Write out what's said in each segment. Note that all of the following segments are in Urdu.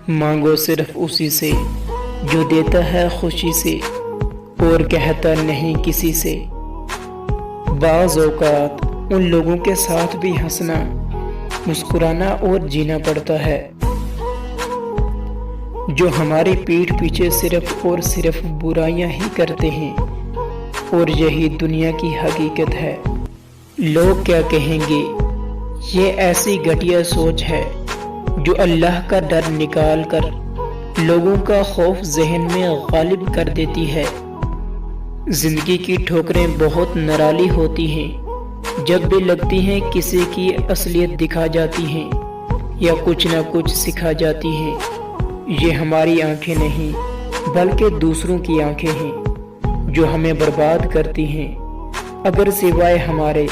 مانگو صرف اسی سے جو دیتا ہے خوشی سے اور کہتا نہیں کسی سے۔ بعض اوقات ان لوگوں کے ساتھ بھی ہنسنا، مسکرانا اور جینا پڑتا ہے جو ہماری پیٹھ پیچھے صرف اور صرف برائیاں ہی کرتے ہیں، اور یہی دنیا کی حقیقت ہے۔ لوگ کیا کہیں گے، یہ ایسی گھٹیا سوچ ہے جو اللہ کا ڈر نکال کر لوگوں کا خوف ذہن میں غالب کر دیتی ہے۔ زندگی کی ٹھوکریں بہت نرالی ہوتی ہیں، جب بھی لگتی ہیں کسی کی اصلیت دکھا جاتی ہیں یا کچھ نہ کچھ سکھا جاتی ہیں۔ یہ ہماری آنکھیں نہیں بلکہ دوسروں کی آنکھیں ہیں جو ہمیں برباد کرتی ہیں۔ اگر سوائے ہمارے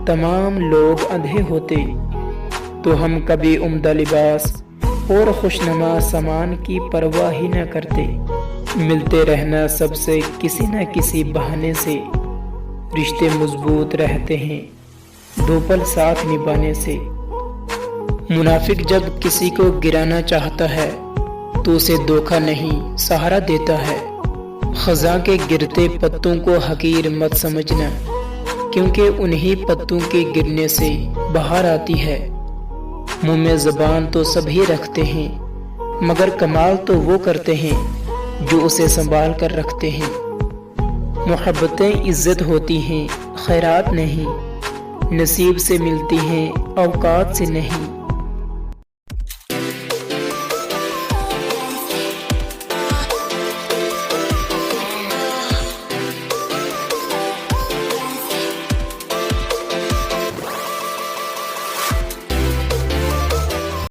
تمام لوگ اندھے ہوتے تو ہم کبھی عمدہ لباس اور خوشنما سامان کی پرواہ ہی نہ کرتے۔ ملتے رہنا سب سے کسی نہ کسی بہانے سے، رشتے مضبوط رہتے ہیں دو پل ساتھ نبھانے سے۔ منافق جب کسی کو گرانا چاہتا ہے تو اسے دھوکہ نہیں سہارا دیتا ہے۔ خزاں کے گرتے پتوں کو حقیر مت سمجھنا، کیونکہ انہی پتوں کے گرنے سے بہار آتی ہے۔ منہ میں زبان تو سبھی رکھتے ہیں، مگر کمال تو وہ کرتے ہیں جو اسے سنبھال کر رکھتے ہیں۔ محبتیں عزت ہوتی ہیں، خیرات نہیں، نصیب سے ملتی ہیں، اوقات سے نہیں۔